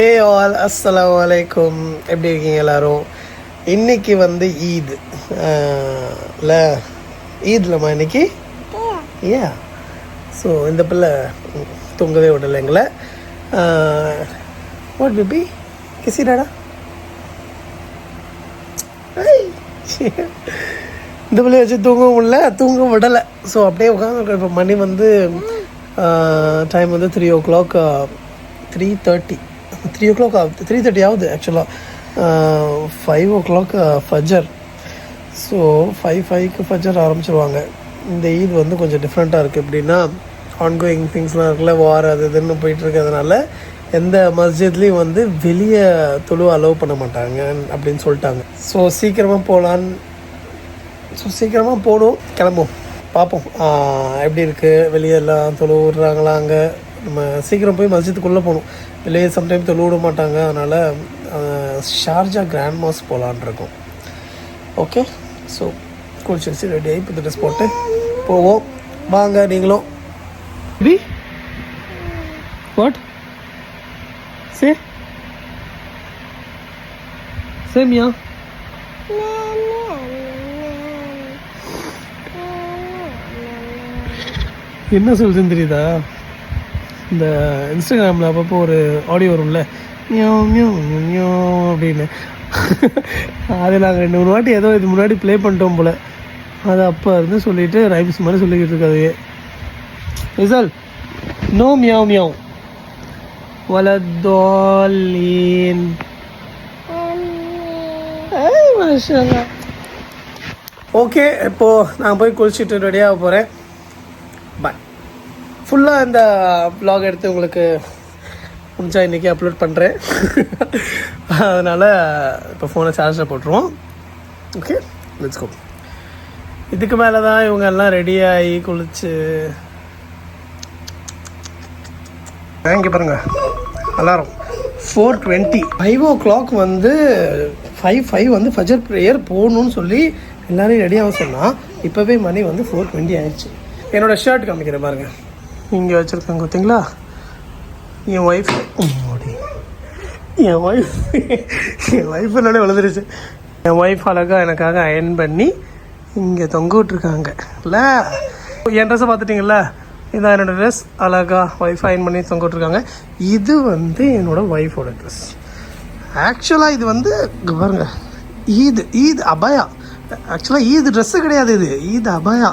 ஏ all அஸ்ஸலாமு அலைக்கும். எப்படி இருக்கீங்க எல்லாரும்? இன்னைக்கு வந்து ஈத் இல்லை ஈத்லம்மா இன்னைக்கு ஏ ஸோ இந்த பிள்ளை தூங்கவே விடலை எங்களை. வாட் பேபி கிசிடாடா இந்த பிள்ளைய வச்சு தூங்கவும் முடியல, தூங்க விடலை. ஸோ அப்படியே உட்காந்து இப்போ மணி வந்து டைம் வந்து 3 o'clock 3:30 ஆகுது. 3:30 ஆகுது ஆக்சுவலாக. 5 o'clock ஃபஜர். ஸோ 5:05க்கு ஃபஜர் ஆரம்பிச்சிருவாங்க. இந்த ஈத் வந்து கொஞ்சம் டிஃப்ரெண்ட்டாக இருக்குது. எப்படின்னா ஆன்கோயிங் திங்ஸ்லாம் இருக்குல்ல, வார் அது இதுன்னு போயிட்டுருக்கிறதுனால எந்த மஸ்ஜித்லேயும் வந்து வெளியே தொழுவ அலோவ் பண்ண மாட்டாங்க அப்படின்னு சொல்லிட்டாங்க. ஸோ சீக்கிரமாக போகணும், கிளம்பும் பார்ப்போம் எப்படி இருக்குது. வெளியே எல்லாம் தொழுவ விடுறாங்களா, அங்கே நம்ம சீக்கிரம் போய் மஸ்ஜித்துக்குள்ளே போகணும். வெளியே சம்டைம் தொழு விட மாட்டாங்க. அதனால் ஷார்ஜா கிராண்ட் மாஸ் போகலான் இருக்கோம். ஓகே, ஸோ குளிச்சு ரெடி ஆகி புது ட்ரெஸ் போட்டு போவோம். வாங்க நீங்களும். பி வாட் சேமியா என்ன சொல்லுதுன்னு தெரியுதா? இந்த இன்ஸ்டாகிராமில் அப்பப்போ ஒரு ஆடியோ வரும்ல, மியோ மியோ மியோ அப்படின்னு. அது நாங்கள் 2-3 வாட்டி ஏதோ இது முன்னாடி ப்ளே பண்ணிட்டோம் போல். அது அப்போ இருந்து சொல்லிவிட்டு ரைம்ஸ் மாதிரி சொல்லிக்கிட்டு இருக்காது. ரிசல் நோ மியாவ் மியாவ் வலதோலீன். ஓகே, இப்போது நான் போய் குளிச்சுட்டு ரெடியாக போகிறேன். பாய். ஃபுல்லாக இந்த வ்ளாக் எடுத்து உங்களுக்கு முடிஞ்சா இன்றைக்கி அப்லோட் பண்ணுறேன். அதனால் இப்போ ஃபோனை சார்ஜில் போட்டுருவோம். Okay, let's go. இதுக்கு மேலே தான் இவங்க எல்லாம் ரெடியாகி குளிச்சு இங்கே பாருங்கள் அலாரம் 4:20. 5 o'clock வந்து 5 வந்து ஃபஜர் ப்ரேயர் போகணுன்னு சொல்லி எல்லோரும் ரெடியாக சொன்னால் இப்போவே மணி வந்து 4:20 ஆயிடுச்சு. என்னோடய ஷர்ட் காமிக்கிறேன் பாருங்கள், இங்கே வச்சுருக்காங்க பார்த்தீங்களா. என் ஒய்ஃப் என்னோட விழுந்துருச்சு. என் ஒய்ஃப் அழகாக எனக்காக அயர்ன் பண்ணி இங்கே தொங்க விட்ருக்காங்க இல்லை. என் ட்ரெஸ்ஸை பார்த்துட்டிங்கள, இதான் என்னோடய ட்ரெஸ். அழகாக ஒய்ஃப் அயர்ன் பண்ணி தொங்க விட்ருக்காங்க. இது வந்து என்னோடய ஒய்ஃபோட ட்ரெஸ். ஆக்சுவலாக இது வந்து பாருங்க, ஈத் அபாயா. ஆக்சுவலாக ஈத் ட்ரெஸ்ஸு கிடையாது, இது ஈத் அபாயா.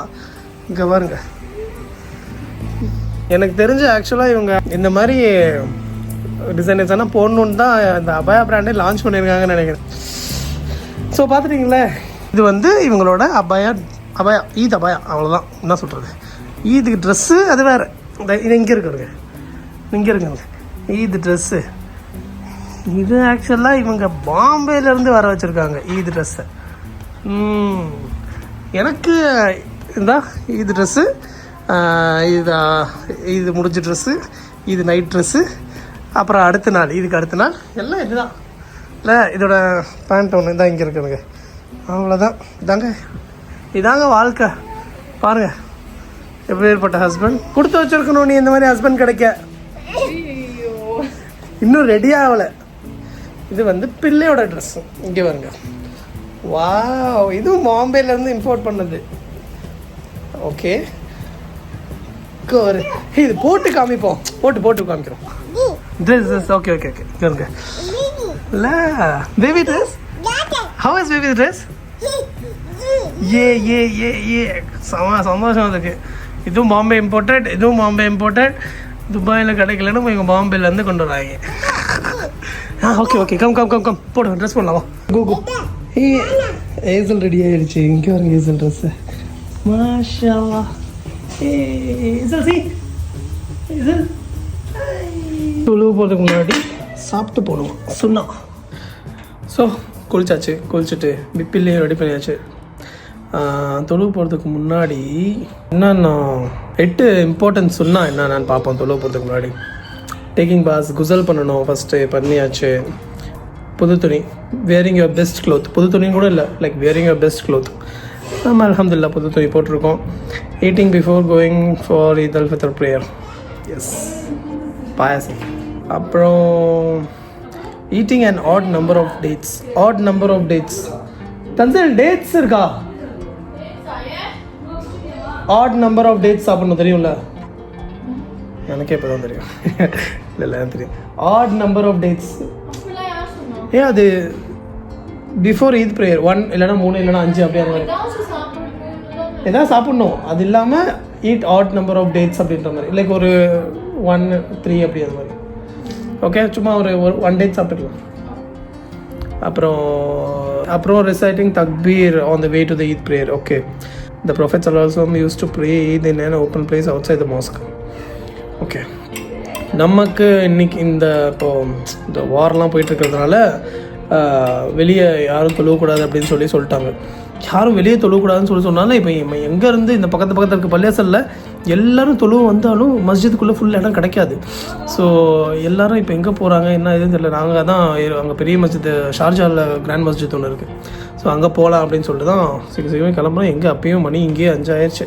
இங்கே பாருங்க, எனக்கு தெரிஞ்ச ஆக்சுவலாக இவங்க இந்த மாதிரி டிசைனர்ஸ் ஆனால் போடணுன்னு தான் இந்த அபாயா பிராண்டே லான்ச் பண்ணியிருக்காங்கன்னு நினைக்கிறேன். ஸோ பார்த்துட்டிங்களே, இது வந்து இவங்களோட அபாயா ஈத் அபாயா. அவ்வளோதான் என்ன சொல்கிறது. ஈதுக்கு ட்ரெஸ்ஸு அது வேறு. இது இங்கே இருக்குங்க, ஈத் ட்ரெஸ்ஸு. இது ஆக்சுவலாக இவங்க பாம்பேலேருந்து வர வச்சுருக்காங்க ஈத் ட்ரெஸ்ஸை. எனக்கு இந்த ஈத் ட்ரெஸ்ஸு, இது முடிஞ்ச ட்ரெஸ்ஸு, இது நைட் ட்ரெஸ்ஸு, அப்புறம் அடுத்த நாள், இதுக்கு அடுத்த நாள் எல்லாம் இதுதான் இல்லை. இதோட பேண்ட் ஒன்று தான் இங்கே இருக்குதுங்க. அவ்வளோதான். இதாங்க வாழ்க்கை. பாருங்கள் எப்படி ஏற்பட்ட ஹஸ்பண்ட். கொடுத்து வச்சுருக்கணும் நீ இந்த மாதிரி ஹஸ்பண்ட் கிடைக்க. இன்னும் ரெடி ஆகலை. இது வந்து பிள்ளையோட ட்ரெஸ்ஸு. இங்கே பாருங்க, வாவ், இதுவும் பாம்பேலேருந்து இம்போர்ட் பண்ணது. ஓகே, இது போட்டு காமிப்போம், போட்டு காமிக்கிறோம். ட்ரெஸ் ஓகே இருங்க இல்லை. Baby dress, how is baby dress? ஏ சந்தோஷம் அதுக்கு. இதுவும் பாம்பே இம்போர்ட்டட். துபாயில் கிடைக்கலன்னு இவங்க பாம்பேலேருந்து கொண்டு வராங்க. ஓகே கம் போடுங்க, ட்ரெஸ் போடலாமா? கோ. ஏசல் ரெடி ஆகிடுச்சு. இங்கே வருங்க ஏசல் ட்ரெஸ்ஸு. மாஷா தொழுவு போகிறதுக்கு முன்னாடி சாப்பிட்டு போடுவோம் சுண்ணா. ஸோ குளிச்சுட்டு பிள்ளையும் ரெடி பண்ணியாச்சு. தொழுவு போகிறதுக்கு முன்னாடி என்னென்னா 8 இம்பார்ட்டன்ஸ் சுண்ணா என்னென்னு பார்ப்போம். தொழுவு போகிறதுக்கு முன்னாடி டேக்கிங் பாஸ், குசல் பண்ணணும். ஃபஸ்ட்டு பண்ணியாச்சு. புது துணி, வேரிங் யுவர் பெஸ்ட் க்ளோத். புது துணியும் கூட இல்லை, like wearing your best cloth. நம்ம அல்ஹம்துலில்லாஹ் புது துணி போட்டிருக்கோம். Eating before going for Eid al Fitr prayer. Yes, payasam. அப்புறம் eating and odd number of dates. Odd number of dates. தன்சில் டேட்ஸ் இருக்கா? ஆட் நம்பர் ஆஃப் டேட்ஸ் சாப்பிடணும் தெரியும்ல? எனக்கே இப்போ தான் தெரியும். இல்லை எனக்கு தெரியும். ஆட் நம்பர் ஆஃப் டேட்ஸ் ஏன் அது பிஃபோர் ஈத் ப்ரேயர் 1 இல்லைனா 3 இல்லைனா 5 அப்படியே அந்த மாதிரி எதாவது சாப்பிட்ணும். அது இல்லாமல் eat odd number of dates அப்படின்ற மாதிரி லைக் ஒரு 1 3 அப்படி அந்த மாதிரி. ஓகே, சும்மா ஒரு 1 டேட் சாப்பிட்டுக்கலாம். அப்புறம் reciting takbir on the way to the Eid prayer. Okay, the Prophet sallallahu alaihi wasallam used to pray Eid in an open place outside the mosque. Okay, நமக்கு இன்னைக்கு இப்போ இந்த வாரெலாம் போயிட்டு இருக்கிறதுனால வெளியே யாரும் தொழுவக்கூடாது அப்படின்னு சொல்லிட்டாங்க. யாரும் வெளியே தொழுவக்கூடாதுன்னு சொன்னாலும் இப்போ எங்கேருந்து இந்த பக்கத்தில் இருக்க பள்ளியாசலில் எல்லோரும் தொழுவு வந்தாலும் மஸ்ஜிதுக்குள்ளே ஃபுல் இடம் கிடைக்காது. ஸோ எல்லோரும் இப்போ எங்கே போகிறாங்க என்ன எதுன்னு தெரியல. நாங்கள் தான் அங்கே பெரிய மஸ்ஜித் ஷார்ஜாவில் கிராண்ட் மஸ்ஜித் ஒன்று இருக்குது. ஸோ அங்கே போகலாம் அப்படின்னு சொல்லிட்டு தான் சீக்கிரம் கிளம்புறோம். எங்கே அப்பயும் மணி இங்கேயே 5 ஆயிடுச்சு.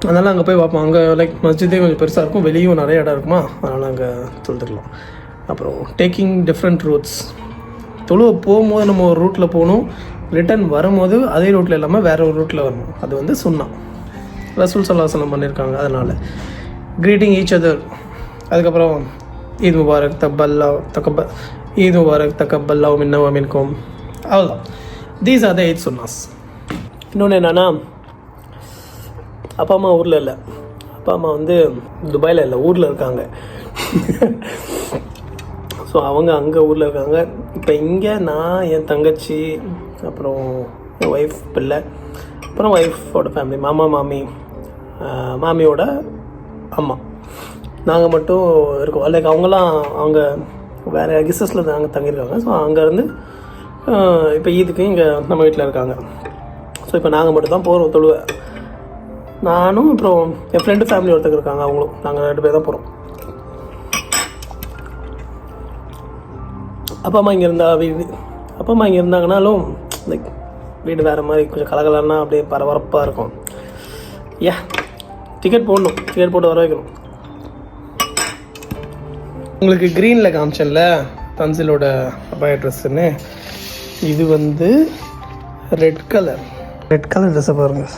அதனால் அங்கே போய் பார்ப்போம். அங்கே லைக் மஸ்ஜிதே கொஞ்சம் பெருசாக இருக்கும், வெளியும் நிறைய இடம் இருக்குமா, அதனால் அங்கே தொழுதுக்கலாம். அப்புறம் டேக்கிங் டிஃப்ரெண்ட் ரூட்ஸ். தொழுவ போகும்போது நம்ம ஒரு ரூட்டில் போகணும், ரிட்டன் வரும்போது அதே ரூட்டில் இல்லாமல் வேறு ஒரு ரூட்டில் வரணும். அது வந்து சுன்னா ரசூல் ஸல்லல்லாஹு அலைஹி வஸல்லம் பண்ணியிருக்காங்க. அதனால் க்ரீட்டிங் ஈச் அதர். அதுக்கப்புறம் ஈத் முபாரக் ஈத் முபாரக் தக்கபல்லாஹு மின்னா வ மின்கும். அவ்வளோதான். தீஸ் ஆர் த 8 சுன்னாஸ். இன்னொன்று என்னென்னா, அப்பா அம்மா ஊரில் இல்லை. அப்பா அம்மா வந்து துபாயில் இல்லை, ஊரில் இருக்காங்க. ஸோ அவங்க அங்கே ஊரில் இருக்காங்க. இப்போ இங்கே நான், என் தங்கச்சி, அப்புறம் என் ஒய்ஃப், பிள்ளை, அப்புறம் ஒய்ஃபோட ஃபேமிலி, மாமா மாமி, மாமியோட அம்மா, நாங்கள் மட்டும் இருக்கோம். லைக் அவங்களாம் அவங்க வேறு கெஸ்டஸில் நாங்கள் தங்கியிருக்காங்க. ஸோ அங்கேருந்து இப்போ ஈதுக்கு இங்கே நம்ம வீட்டில் இருக்காங்க. ஸோ இப்போ நாங்கள் மட்டும் தான் போகிறோம் தொழுவ. நானும் அப்புறம் என் ஃப்ரெண்டு ஃபேமிலி ஒருத்தருக்கு இருக்காங்க, அவங்களும். நாங்கள் 2 பேர் தான் போகிறோம். அப்பா அம்மா இங்கே இருந்தாங்கனாலும் லைக் வீடு வேறு மாதிரி கொஞ்சம் கலகலன்னா அப்படியே பரபரப்பாக இருக்கும். டிக்கெட் போட்டு வர வைக்கணும். உங்களுக்கு க்ரீனில் காமிச்சேன்ல தன்சிலோட அபாய ட்ரெஸ்ஸுன்னு, இது வந்து ரெட் கலர் ட்ரெஸ்ஸை பாருங்கள்.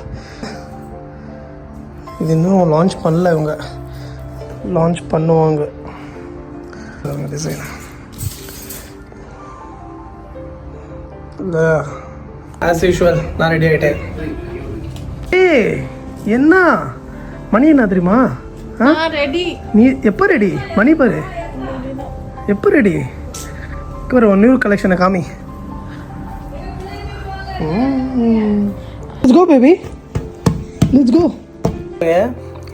இது இன்னும் லான்ச் பண்ணல, இவங்க லான்ச் பண்ணுவாங்க. டிசைன் இல்லை ஆஸ் யூஷுவல் நான் ரெடி ஆகிட்டேன். என்ன மணி என்ன தெரியுமா? ரெடி. நீ எப்போ ரெடி? மணி பாரு எப்போ ரெடி. ஒரு நியூ கலெக்ஷனை காமி. Let's go baby, let's go.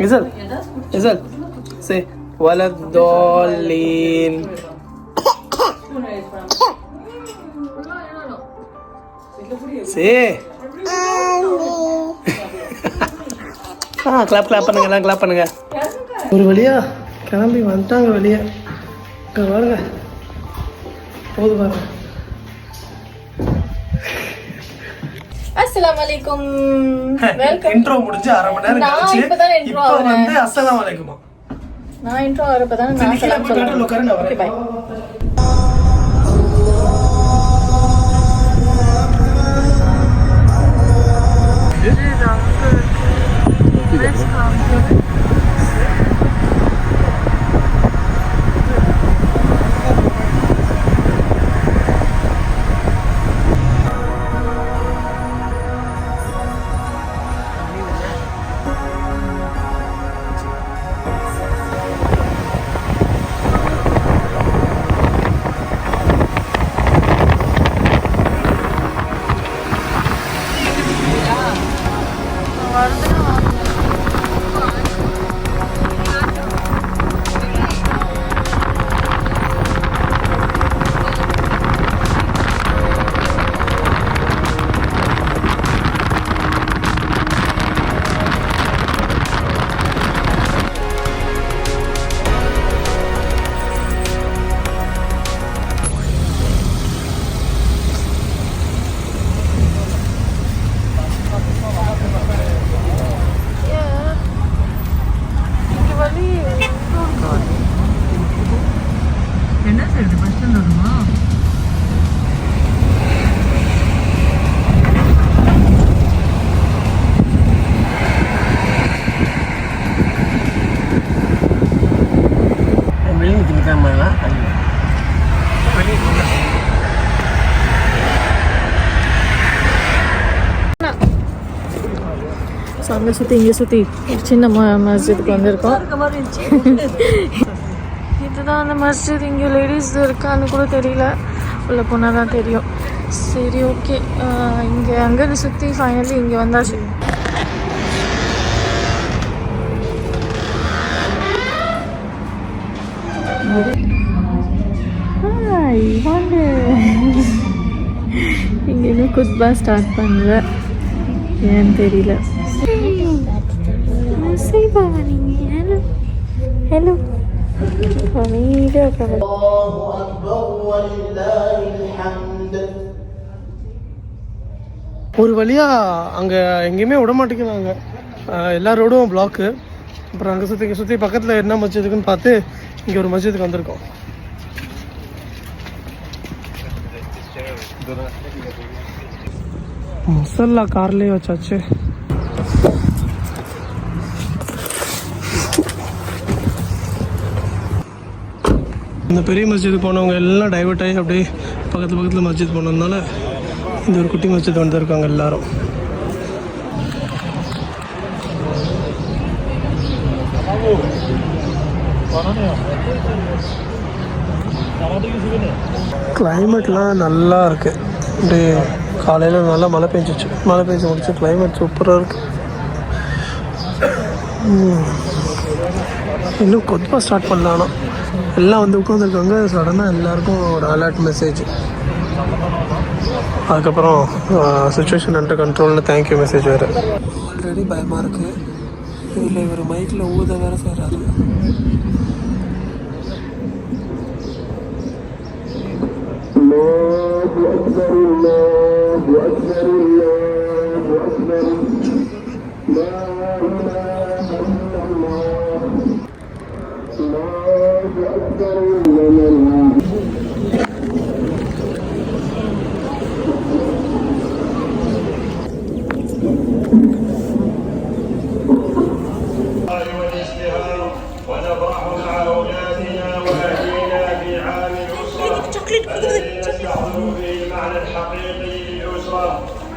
Izal say waladolin. say clap பண்ணுங்க, எல்லாம் clap பண்ணுங்க. ஒரு வழியா கிளம்பி வந்துட்டாங்க வெளியே. இங்கே பாருங்க, போது பாருங்க. அஸ்ஸலாமு அலைக்கும். வெல்கம். இன்ட்ரோ முடிஞ்சு 1/2 மணி நேரம் கழிச்சு இப்போ வந்து அஸ்ஸலாமு அலைக்குமா. நான் இன்ட்ரோ வரப்ப தான் நான் சலாம் சொல்றேன். Okay bye. வெளியே திணிக்காமலாம் வெளியே ஸோ அங்கே சுற்றி இங்கே சுற்றி ஒரு சின்ன மஸ்ஜிதுக்கு வந்திருக்கோம். இதுதான் அந்த மஸ்ஜித். இங்கே லேடிஸ் இருக்கான்னு கூட தெரியல, உள்ள போனால் தான் தெரியும். சரி, ஓகே. இங்கே அங்கே சுற்றி ஃபைனலி இங்கே வந்தாச்சு. இங்கே இன்னும் குத்பா ஸ்டார்ட் பண்ணல, ஏன்னு தெரியல. ஹலோ, ஒரு வழியாக அங்கே எங்கேயுமே விட மாட்டேங்கிறாங்க, எல்லா ரோடும் பிளாக்கு. அப்புறம் அங்கே சுற்றி சுற்றி பக்கத்தில் என்ன மஸ்ஜிதுக்குன்னு பார்த்து இங்கே ஒரு மஸ்ஜிதுக்கு வந்திருக்கோம். முசல்லா கார்லேயே வச்சாச்சு. இந்த பெரிய மஸ்ஜிதுக்கு போனவங்க எல்லாம் டைவர்ட் ஆகி அப்படியே பக்கத்தில் மஸ்ஜித் போனதுனால இந்த ஒரு குட்டி மஸ்ஜித் வந்துருக்காங்க எல்லாரும். கிளைமேட்லாம் நல்லா இருக்கு. அப்படியே காலையில் நல்லா மழை பெஞ்சிச்சு, மழை பெஞ்சு முடிச்சு கிளைமேட் சூப்பராக இருக்கு. இன்னும் கொத்பா ஸ்டார்ட் பண்ணலான்னா எல்லாம் வந்து உட்காந்துருக்காங்க. சடனாக எல்லாருக்கும் ஒரு அலர்ட் மெசேஜ், அதுக்கப்புறம் சுச்சுவேஷன் அண்டர் கண்ட்ரோல்னு தேங்க்யூ மெசேஜ் வேறு. ஆல்ரெடி பயமாக இருக்குது, இதில் இவர் மைக்கில் ஊத வேறு செய்கிறாரு.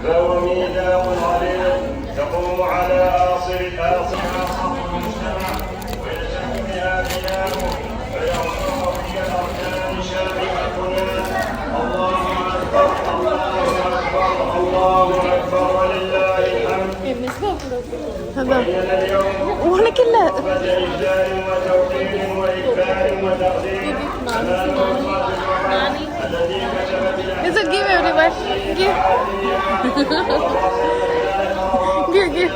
فهو ميزان غليظ يقوم على آصر المجتمع ويشم بها بناؤه فيرفع في الأركان شامخة الله أكبر الله أكبر الله أكبر ولله الحمد. اليوم உனக்கில்ல إجلال وتوقير وإكبار وتقدير الذي كتبت It's a give everyone. Give. Give.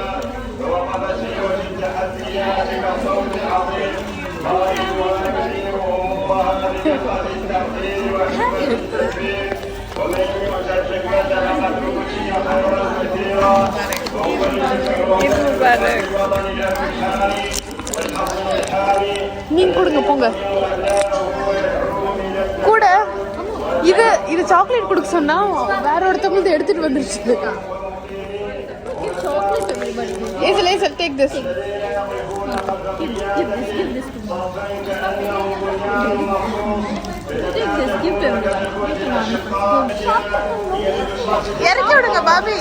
ووقفت في وجه التحديات كالصوت العظيم رأيت ونكريهم الله بلقاء التقدير والتكبير ومن يؤت الحكمة فقد أوتي خيرا كثيرا وهو الوطن الحالي والحصن الحالي நீங்க கொடுங்க போங்க கூட. இது சாக்லேட் கொடுக்க சொன்னா வேற ஒருத்தவங்க எடுத்துட்டு வந்துருச்சு. Take this. இறக்கி விடுங்க Bobby.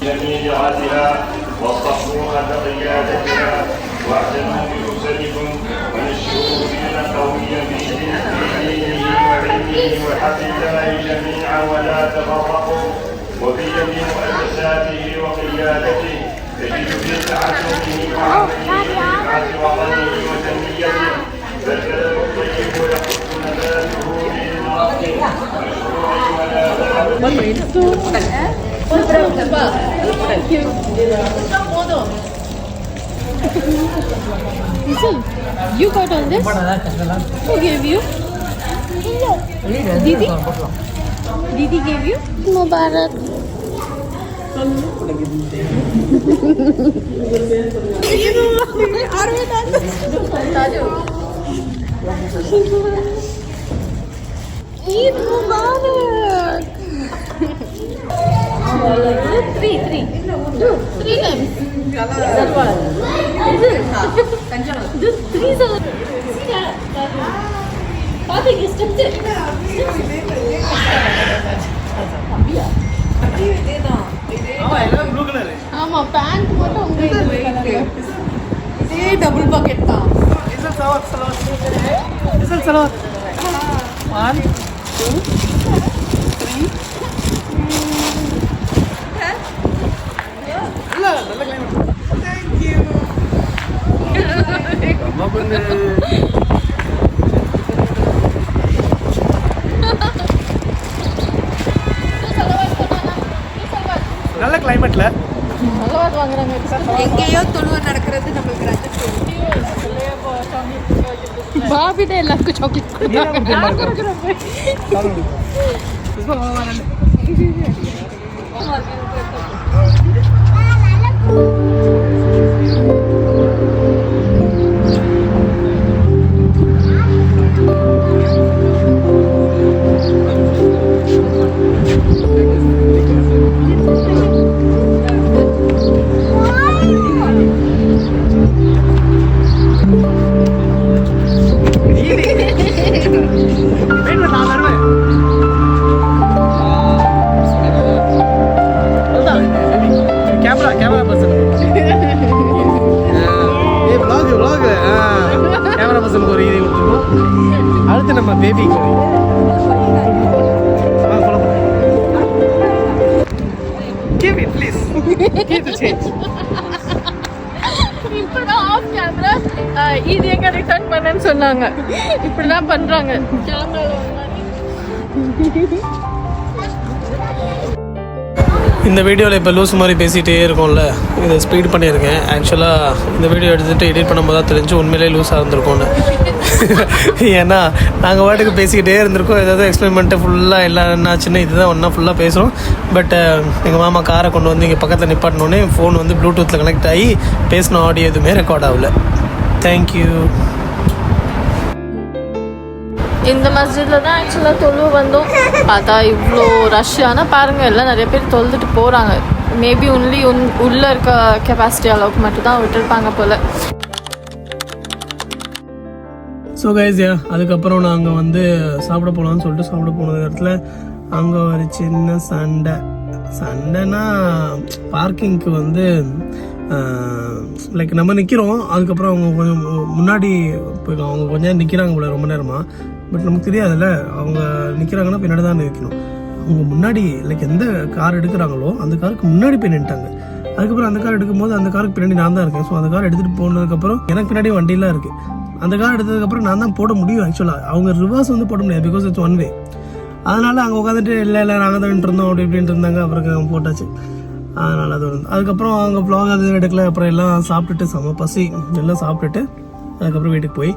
جميعاتها واصطفوها بقيادتها واعتنوا بأسركم ونشروا دينا قويا في دينه وعلمه وحفظ الله جميعا ولا تفرقوا. وفي جميع مؤسساته وقيادته تجد في تعلمه وعمله وطنه وتنميته فالبلد الطيب يحط نباته بالنقد مشروع ولا You got all this? Who gave you? Who Didi gave you Mubarak. Eid Mubarak. Three times. That one. This three are. See that? Father, you stepped it. ஆமா pant மட்டும் உங்க இதே double pocket தான் நல்ல கிளைமேட்ல நல்லவாது வாங்குறாங்க எங்கேயோ தொழுவ நடக்கிறது நம்மளுக்கு ரஞ்சிச்சு பாபி தான் எல்லாருக்கும் சாக்லேட் கேமரா பர்சன் கேமரா பர்சனுக்கு ஒரு இது கொடுத்துருக்கோம். அடுத்து நம்ம பேபிக்கு இப்பதான் ஆஃப் கேமரா இது எங்க ரிட்டர்ன் பண்ணேன்னு சொன்னாங்க. இப்படிதான் பண்றாங்க கேமரா. இந்த வீடியோவில் இப்போ லூஸ் மாதிரி பேசிகிட்டே இருக்கோம்ல, இதை ஸ்பீட் பண்ணியிருக்கேன். ஆக்சுவலாக இந்த வீடியோ எடுத்துகிட்டு எடிட் பண்ணும்போது தான் தெரிஞ்சு உண்மையிலே லூஸாக இருந்திருக்கோன்னு. ஏன்னா நாங்கள் வாட்டுக்கு பேசிக்கிட்டே இருந்திருக்கோம், ஏதாவது எக்ஸ்பிளைன் பண்ணிட்டு ஃபுல்லாக எல்லாம் என்னாச்சுன்னு இதுதான் ஒன்றா ஃபுல்லாக பேசுகிறோம். பட் எங்கள் மாமா காரை கொண்டு வந்து இங்கே பக்கத்தில் நிப்பாட்டினோடனே ஃபோன் வந்து ப்ளூடூத்தில் கனெக்ட் ஆகி பேசின ஆடியோ எதுவுமே ரெக்கார்ட் ஆகல. தேங்க்யூ. இந்த மஸ்ஜிதில் தான் ஆக்சுவலாக தொழு வந்தோம். பார்த்தா இவ்வளோ ரஷ். ஆனால் பாருங்கள் எல்லாம் நிறைய பேர் தொழுதுட்டு போகிறாங்க. மேபி ஒன்லி உள்ளே இருக்க கெப்பாசிட்டி அளவுக்கு மட்டும் தான் விட்டுருப்பாங்க போல். ஸோ கைஸ், அதுக்கப்புறம் நாங்கள் வந்து சாப்பிட போகலான்னு சொல்லிட்டு சாப்பிட போன இடத்துல அங்கே ஒரு சின்ன சண்டைனா பார்க்கிங்க்கு வந்து லைக் நம்ம நிற்கிறோம். அதுக்கப்புறம் அவங்க கொஞ்சம் முன்னாடி போய்க்கலாம். அவங்க கொஞ்சம் நிற்கிறாங்க போல ரொம்ப நேரமாக. பட் நமக்கு தெரியாதுல்ல, அவங்க நிற்கிறாங்கன்னா பின்னாடி தான் நிற்கணும். அவங்க முன்னாடி லைக் எந்த கார் எடுக்கிறாங்களோ அந்த காருக்கு முன்னாடி போய் நின்ட்டாங்க. அதுக்கப்புறம் அந்த கார் எடுக்கும்போது அந்த காருக்கு பின்னாடி நான் தான் இருக்கேன். ஸோ அந்த கார் எடுத்துகிட்டு போனதுக்கப்புறம் எனக்கு பின்னாடி வண்டியெலாம் இருக்குது. அந்த கார் எடுத்ததுக்கப்புறம் நான் தான் போட முடியும். ஆக்சுவலாக அவங்க ரிவர்ஸ் வந்து போட முடியாது, பிகாஸ் இட்ஸ் ஒன் வே. அதனால் அங்கே உட்காந்துட்டு இல்லை நாங்கள் தான் இருந்தோம் அப்படி இப்படின்ட்டு இருந்தாங்க. அப்புறம் போட்டாச்சு. அதனால் அது வந்து அதுக்கப்புறம் அவங்க வ்ளாக் அது எடுக்கல. அப்புறம் எல்லாம் சாப்பிட்டுட்டு செம பசி எல்லாம் சாப்பிட்டுட்டு அதுக்கப்புறம் வீட்டுக்கு போய்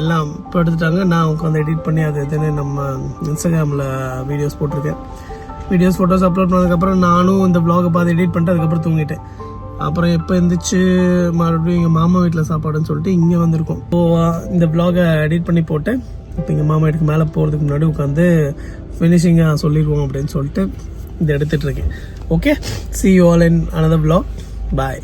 எல்லாம் இப்போ எடுத்துட்டாங்க. நான் உட்காந்து எடிட் பண்ணி அது எதுன்னு நம்ம இன்ஸ்டாகிராமில் வீடியோஸ் போட்டிருக்கேன். ஃபோட்டோஸ் அப்லோட் பண்ணதுக்கப்புறம் நானும் இந்த வ்ளாகை பார்த்து எடிட் பண்ணிட்டு அதுக்கப்புறம் தூங்கிட்டேன். அப்புறம் எப்போ எழுந்திரிச்சு மறுபடியும் எங்கள் மாமா வீட்டில் சாப்பாடுன்னு சொல்லிட்டு இங்கே வந்திருக்கோம். ஸோ இந்த வ்ளாகை எடிட் பண்ணி போட்டு இப்போ எங்கள் மாமா வீட்டுக்கு மேலே போகிறதுக்கு முன்னாடி உட்காந்து ஃபினிஷிங்காக சொல்லிடுவோம் அப்படின்னு சொல்லிட்டு இதை எடுத்துகிட்ருக்கேன். Okay, see you all in another vlog. Bye.